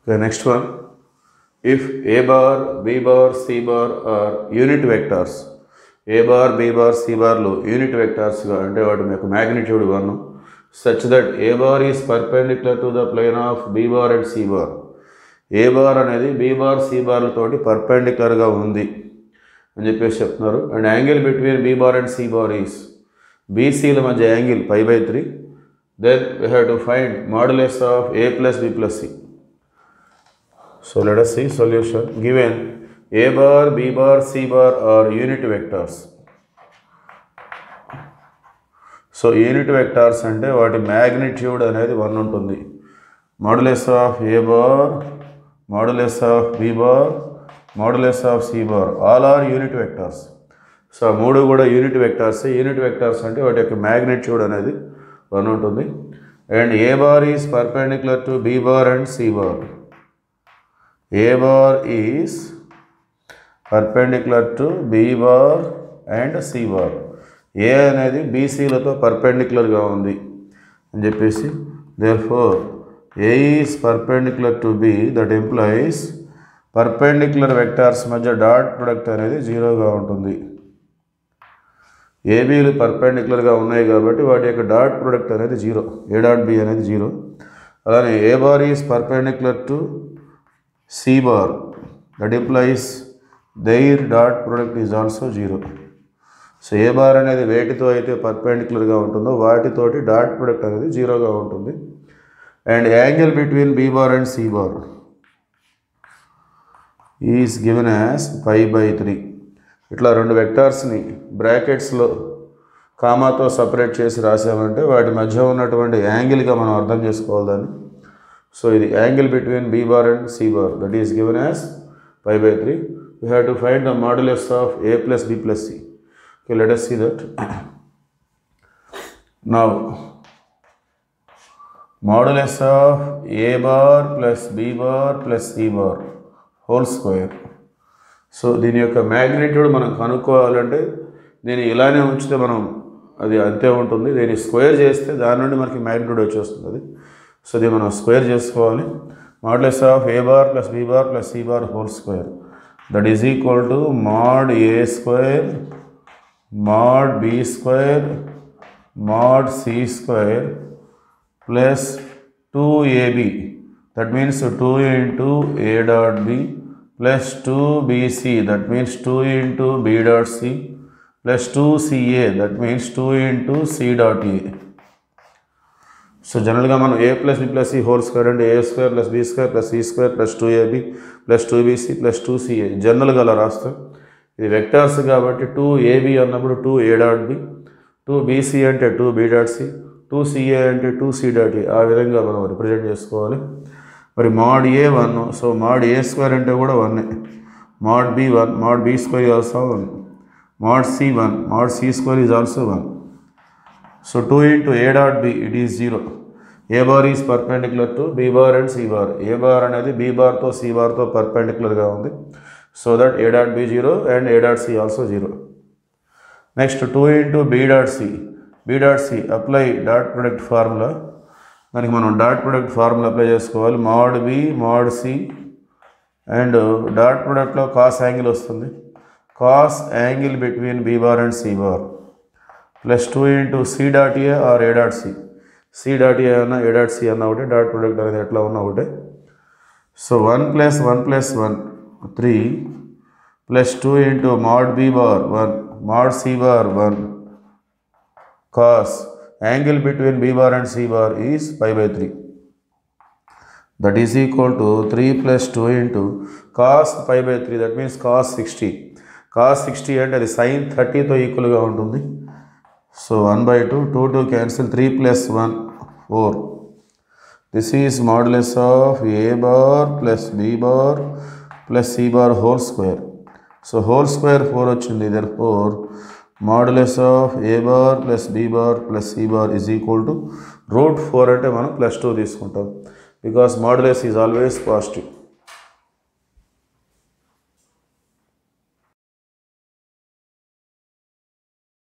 Okay, next one. If a bar, b bar, c bar are unit vectors, a bar, b bar, c bar లో unit vectors గా అంటే వాటి యొక్క magnitude 1 such that a bar is perpendicular to the plane of b bar and c bar. a bar అనేది b bar, c bar తోటి perpendicular గా ఉంది అని చెప్పేసి చెప్తున్నారు. And angle between b bar and c bar is bc ల మధ్య angle π/3. Then we have to find modulus of a plus b plus c. So let us see solution. Given a bar, b bar, c bar are unit vectors. So unit vectors అంటే వాటి magnitude అనేది 1 ఉంటుంది. Modulus of a bar, modulus of b bar, modulus of c bar all are unit vectors. So మూడు కూడా unit vectors. Unit vectors అంటే వాటి యొక్క magnitude అనేది 1 ఉంటుంది. And a bar is perpendicular to b bar and c bar. A bar is perpendicular to b bar and c bar. A అనేది బీసీలతో పర్పెండిక్యులర్గా ఉంది అని చెప్పేసి therefore A is perpendicular to B, that implies perpendicular vectors మధ్య dot product అనేది 0గా ఉంటుంది. ఏబీలు పర్పెండిక్యులర్గా ఉన్నాయి కాబట్టి వాటి యొక్క డాట్ ప్రొడక్ట్ అనేది 0, ఏ డాట్ బి అనేది 0. అలానే A bar is perpendicular to C bar, that implies their dot product is also 0. So A bar అనేది వేటితో అయితే పర్పెండిక్యులర్గా ఉంటుందో వాటితోటి డాట్ ప్రొడక్ట్ అనేది 0గా ఉంటుంది. And angle between b bar and c bar is given as π/3. ఇట్లా రెండు వెక్టార్స్ని బ్రాకెట్స్లో కామాతో సపరేట్ చేసి రాసామంటే వాటి మధ్య ఉన్నటువంటి యాంగిల్గా మనం అర్థం చేసుకోవాలి దాన్ని. So the angle between b bar and c bar, that is given as π/3. We have to find the modulus of a plus b plus c. Okay, let us see that. Now modulus of a bar plus b bar plus c bar whole square. So దీని యొక్క magnitude మనం కనుక్కోవాలంటే దీన్ని ఇలానే ఉంచితే మనం అది అంతే ఉంటుంది. దీన్ని స్క్వేర్ చేస్తే దాని నుండి మనకి మ్యాగ్నిట్యూడ్ వచ్చేస్తుంది. సో ఇది మనం స్క్వేర్ చేసుకోవాలి. Modulus of A bar plus B bar plus C bar whole square, that is equal to mod A square mod B square mod C square plus 2ab, that means 2 into A dot B plus 2bc, that means 2 into B dot C plus 2ca, that means 2 into C dot A. So జనరల్గా మనం A plus B plus C whole square అంటే A square plus B square plus C square plus 2ab plus 2bc plus 2ca జనరల్గా అలా రాస్తాం. ఇది vectors కాబట్టి 2ab అన్నప్పుడు 2a dot B, 2bc అంటే 2b డాట్ సి, 2ca అంటే 2c dot A. ఆ విధంగా మనం రిప్రజెంట్ చేసుకోవాలి. మరి mod A 1, so mod A square అంటే కూడా 1, mod B 1, mod B square is also 1, mod C 1, mod C square is also 1. So 2 into a dot b, it is 0. A bar is perpendicular to b bar and c bar. A bar అనేది b bar తో c bar తో పర్పెండిక్యులర్గా ఉంది. So that a dot b 0 and a dot c also 0. Next 2 into b dot c. b dot c apply dot product formula. దానికి మనం dot product formula apply చేసుకోవాలి. Mod b mod c and dot ప్రొడక్ట్లో cos angle వస్తుంది. Cos angle between b bar and c bar plus 2 into C dot A or A dot C. C dot A అన్న A dot C అన్న ఒకటే, dot product అనేది ఎట్లా ఉన్నా ఒకటే. So 1 plus 1 plus 1 3 plus 2 into mod B bar 1 mod C bar 1 cos angle between B bar and C bar is π/3. That is equal to 3 plus 2 into cos π/3, that means cos 60. Cos 60 అంటే అది sign 30తో ఈక్వల్గా ఉంటుంది. So 1/2, 2 2 cancel, 3 plus 1 4. This is modulus of a bar plus b bar plus c bar whole square. So whole square 4 వచ్చింది. Therefore modulus of a bar plus b bar plus c bar is equal to root 4 అంటే మనం +2 తీసుకుంటాం because modulus is always positive.